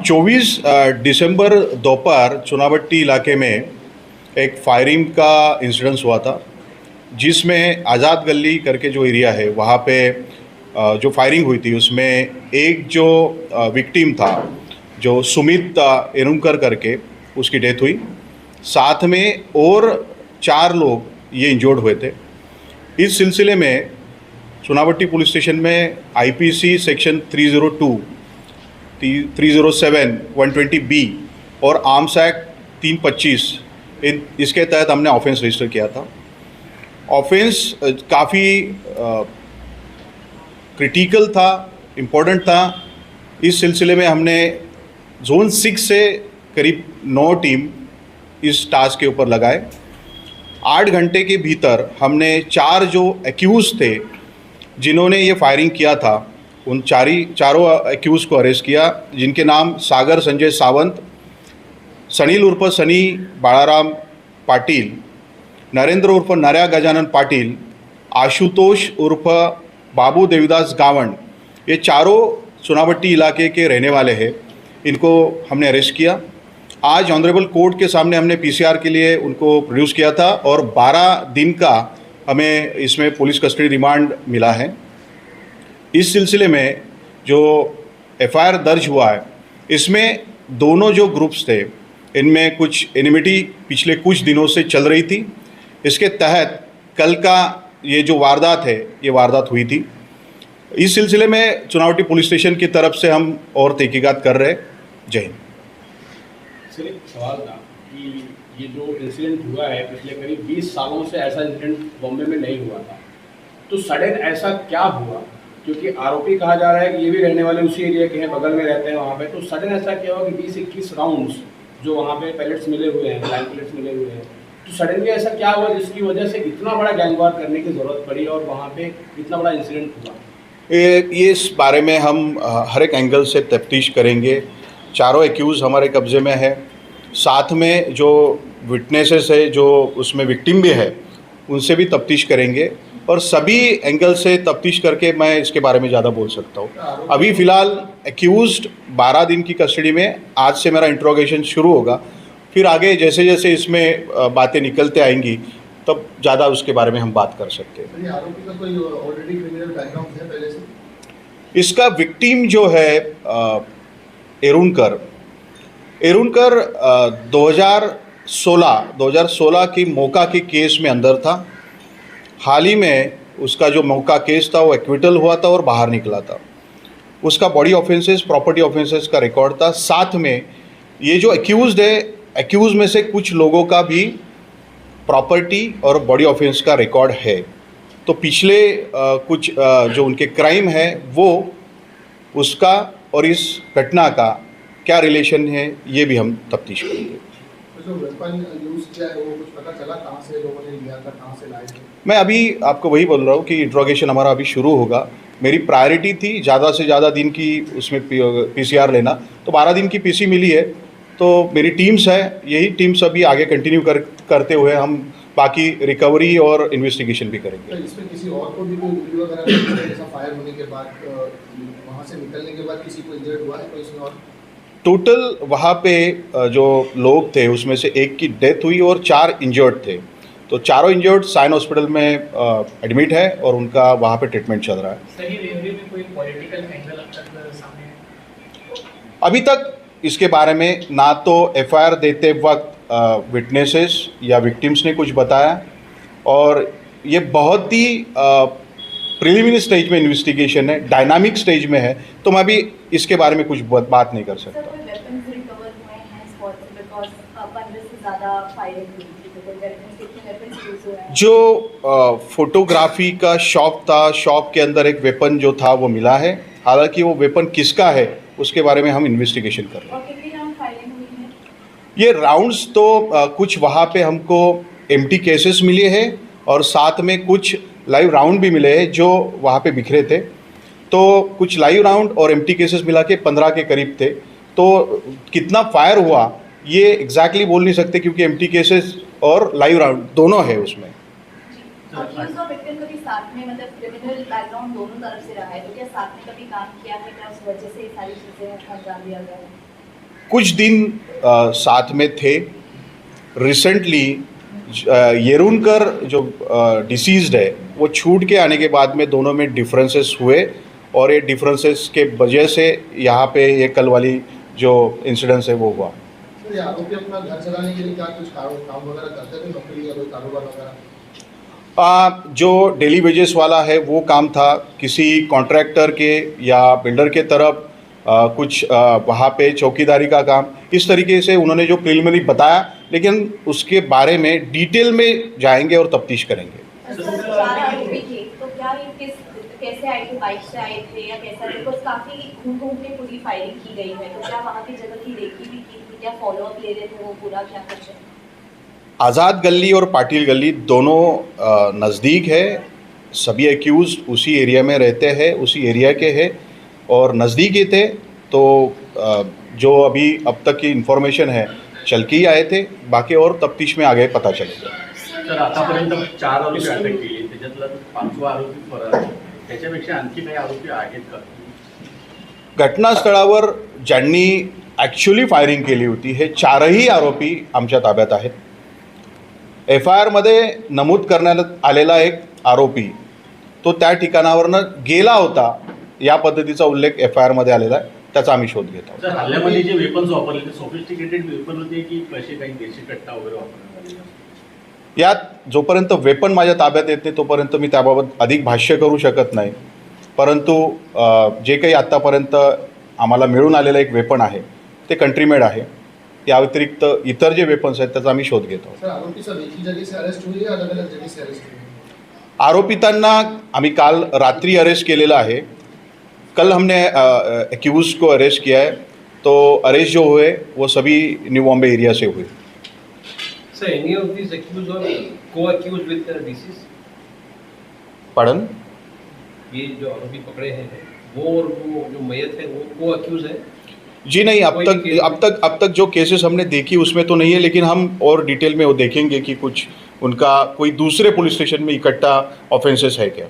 24 दिसंबर दोपहर चुनावट्टी इलाके में एक फायरिंग का इंसिडेंस हुआ था, जिसमें आज़ाद गली करके जो एरिया है वहाँ पे जो फायरिंग हुई थी उसमें एक जो विक्टिम था जो सुमित एरुंकर करके उसकी डेथ हुई। साथ में और 4 लोग ये इंजर्ड हुए थे। इस सिलसिले में चुनावट्टी पुलिस स्टेशन में आईपीसी सेक्शन 302, 307, 120B और आर्म्स एक्ट 325 इसके तहत हमने ऑफेंस रजिस्टर किया था। ऑफेंस काफ़ी क्रिटिकल था, इम्पोर्टेंट था। इस सिलसिले में हमने जोन 6 से करीब 9 टीम इस टास्क के ऊपर लगाए। 8 घंटे के भीतर हमने 4 जो एक्यूज़ थे जिन्होंने ये फायरिंग किया था उन चारों एक्यूज़ को अरेस्ट किया, जिनके नाम सागर संजय सावंत, सनील उर्फ सनी बाळाराम पाटिल, नरेंद्र उर्फ नर्या गजानन पाटिल, आशुतोष उर्फ बाबू देवीदास गावंड, ये चारों चुनावट्टी इलाके के रहने वाले हैं। इनको हमने अरेस्ट किया। आज ऑनरेबल कोर्ट के सामने हमने पीसीआर के लिए उनको प्रोड्यूस किया था और 12 दिन का हमें इसमें पुलिस कस्टडी रिमांड मिला है। इस सिलसिले में जो एफआईआर दर्ज हुआ है इसमें दोनों जो ग्रुप्स थे इनमें कुछ एनिमिटी पिछले कुछ दिनों से चल रही थी। इसके तहत कल का ये जो वारदात है ये वारदात हुई थी। इस सिलसिले में चुनावटी पुलिस स्टेशन की तरफ से हम और तहकीकात कर रहे हैं। जय हिंद। सर, एक सवाल था कि ये जो इंसिडेंट हुआ है पिछले करीब 20 सालों से ऐसा इंसिडेंट बॉम्बे में नहीं हुआ था, तो सडन ऐसा क्या हुआ? क्योंकि आरोपी कहा जा रहा है कि ये भी रहने वाले उसी एरिया के हैं, बगल में रहते हैं वहाँ पे, तो सडन ऐसा क्या हुआ कि 20-21 राउंड्स जो वहाँ पे पैलेट्स मिले हुए हैं, लाइन पैलेट्स मिले हुए हैं, तो सडनली ऐसा क्या हुआ जिसकी वजह से इतना बड़ा गैंगवार करने की ज़रूरत पड़ी और वहाँ पे इतना बड़ा इंसिडेंट हुआ? ये इस बारे में हम हर एक एंगल से तफ्तीश करेंगे। चारों एक्यूज़ हमारे कब्ज़े में है। साथ में जो विटनेसेस है, जो उसमें विक्टिम भी है, उनसे भी तफ्तीश करेंगे और सभी एंगल से तफ्तीश करके मैं इसके बारे में ज़्यादा बोल सकता हूँ। अभी फ़िलहाल एक्यूज़्ड 12 दिन की कस्टडी में। आज से मेरा इंट्रोगेशन शुरू होगा, फिर आगे जैसे जैसे इसमें बातें निकलते आएंगी तब ज़्यादा उसके बारे में हम बात कर सकते हैं। आरोपी का कोई ऑलरेडी क्रिमिनल बैकग्राउंड है पहले से? इसका विक्टिम जो है एरुंकर 2016 की मौका के केस में अंदर था। हाल ही में उसका जो मौका केस था वो एक्विटल हुआ था और बाहर निकला था। उसका बॉडी ऑफेंसेस, प्रॉपर्टी ऑफेंसेस का रिकॉर्ड था। साथ में ये जो एक्यूज़्ड है, एक्यूज़ में से कुछ लोगों का भी प्रॉपर्टी और बॉडी ऑफेंस का रिकॉर्ड है। तो पिछले कुछ जो उनके क्राइम है वो उसका और इस घटना का क्या रिलेशन है ये भी हम तफ्तीश करेंगे। तो जो वेपन यूज़ किया है वो कुछ पता चला कहाँ से लोगों ने लिया था, कहाँ से लाए थे? मैं अभी आपको वही बोल रहा हूँ कि इंट्रोगेशन हमारा अभी शुरू होगा। मेरी प्रायोरिटी थी ज़्यादा से ज़्यादा दिन की उसमें पीसीआर लेना, तो 12 दिन की पीसी मिली है। तो मेरी टीम्स है, यही टीम्स अभी आगे कंटिन्यू करते हुए हम बाकी रिकवरी और इन्वेस्टिगेशन भी करेंगे। तो इसमें किसी और को भी कोई वीडियो वगैरह ऐसा फायर होने के बाद वहाँ से निकलने के बाद किसी को इंजर्ड हुआ है कोई इसमें? और टोटल वहाँ पे जो लोग थे उसमें से एक की डेथ हुई और 4 इंजर्ड थे। तो चारों इंजर्ड साइन हॉस्पिटल में एडमिट है और उनका वहाँ पे ट्रीटमेंट चल रहा है। सही रेलवे में कोई पॉलिटिकल एंगल अब तक सामने है? अभी तक इसके बारे में ना तो एफआईआर देते वक्त विटनेसेस या विक्टिम्स ने कुछ बताया, और ये बहुत ही प्रिलिमिनरी स्टेज में इन्वेस्टिगेशन है, डायनामिक स्टेज में है, तो मैं अभी इसके बारे में कुछ बात नहीं कर सकता। जो फोटोग्राफी का शॉप था, शॉप के अंदर एक वेपन जो था वो मिला है। हालांकि वो वेपन किसका है उसके बारे में हम इन्वेस्टिगेशन कर रहे हैं। ये राउंड्स तो कुछ वहाँ पे हमको एम्प्टी केसेस मिले हैं और साथ में कुछ लाइव राउंड भी मिले हैं जो वहाँ पे बिखरे थे। तो कुछ लाइव राउंड और एम्प्टी केसेस मिला के 15 के करीब थे। तो कितना फायर हुआ ये एग्जैक्टली बोल नहीं सकते क्योंकि एम्प्टी केसेस और लाइव राउंड दोनों है उसमें। अक्यूज़ और विक्टिम कभी साथ में, मतलब क्रिमिनल बैकग्राउंड दोनों तरफ से रहा है, तो क्या साथ में कभी काम किया है, क्या उस वजह से ये सारी चीज़ें अंजाम दिया गया है? कुछ दिन साथ में थे। रिसेंटली येरुनकर जो डिसीज्ड है वो छूट के आने के बाद में दोनों में डिफरेंसेस हुए और ये डिफरेंसेस के वजह से यहाँ पे ये कल वाली जो इंसिडेंस है वो हुआ। सर ये आरोपी अपना घर चलाने के लिए क्या कुछ काम वगैरह करते थे, नौकरी या कोई कारोबार वगैरह? जो डेली वेजेस वाला है वो काम था, किसी कॉन्ट्रैक्टर के या बिल्डर के तरफ कुछ वहाँ पे चौकीदारी का काम, इस तरीके से उन्होंने जो प्रिलिमिनरी बताया, लेकिन उसके बारे में डिटेल में जाएंगे और तफ्तीश करेंगे। सर, 4 आरोपी थे, तो क्या ये कैसे आए थे? बाइक से आए थे या कैसा? बिकॉज काफी घूम घूम के पूरी फायरिंग की गई है, तो क्या वहाँ की जगह की देखी भी की थी? क्या फॉलोअप ले रहे थे वो पूरा, क्या कुछ है? आज़ाद गली और पाटिल गली दोनों नज़दीक है। सभी एक्यूज उसी एरिया में रहते हैं, उसी एरिया के हैं और नज़दीक ही थे। तो जो अभी अब तक की इन्फॉर्मेशन है चल के ही आए थे, बाकी और तफ्तीश में आगे पता चलेगा। तर आतापर्यंत 4 आरोपी अटक केली, त्याच्यातला 5वा आरोपी फरार आहे. त्याच्यापेक्षा आणखी काही आरोपी आहेत का? घटनास्थळावर ज्यांनी ॲक्च्युली फायरिंग केली होती हे 4ही आरोपी आमच्या ताब्यात आहेत. FIRमध्ये नमूद करण्यात आलेला एक आरोपी तो त्या ठिकाणावरनं गेला होता, या पद्धतीचा उल्लेख FIRमध्ये आलेला आहे, त्याचा आम्ही शोध घेत आहोत. सर, हल्ल्यामध्ये जे वेपन्स वापरले ते सोफिस्टिकेटेड वेपन होते की कसे काही देशी कट्टा वगैरे वापरण्यात आलेला? यात जोपर्यंत वेपन माझ्या ताब्यात येत नाही तोपर्यंत मी त्याबाबत अधिक भाष्य करू शकत नाही. परंतु जे काही आत्तापर्यंत आम्हाला मिळून आलेलं एक वेपन आहे ते कंट्रीमेड आहे. या व्यतिरिक्त इतर जे वेपन्स आहेत त्याचा आम्ही शोध घेत आहोत. सर आरोपी सब एक ही जगह से अरेस्ट हुए या अलग अलग जगह से अरेस्ट हुए? आरोपितांना आम्ही काल रात्रि अरेस्ट केलेला आहे. कल हमने एक्यूज को अरेस्ट किया है. तो अरेस्ट जो हुए वो सभी न्यू बॉम्बे एरिया से हुए. Sir, any of these accused or co-accused with the deceased? पढ़न ये जो आरोपी पकड़े हैं वो और वो जो मयत है वो co-accused है? जी नहीं, अब तक जो केसेस हमने देखी उसमें तो नहीं है, लेकिन हम और डिटेल में वो देखेंगे कि कुछ उनका कोई दूसरे पुलिस स्टेशन में इकट्ठा ऑफेंसेस है क्या.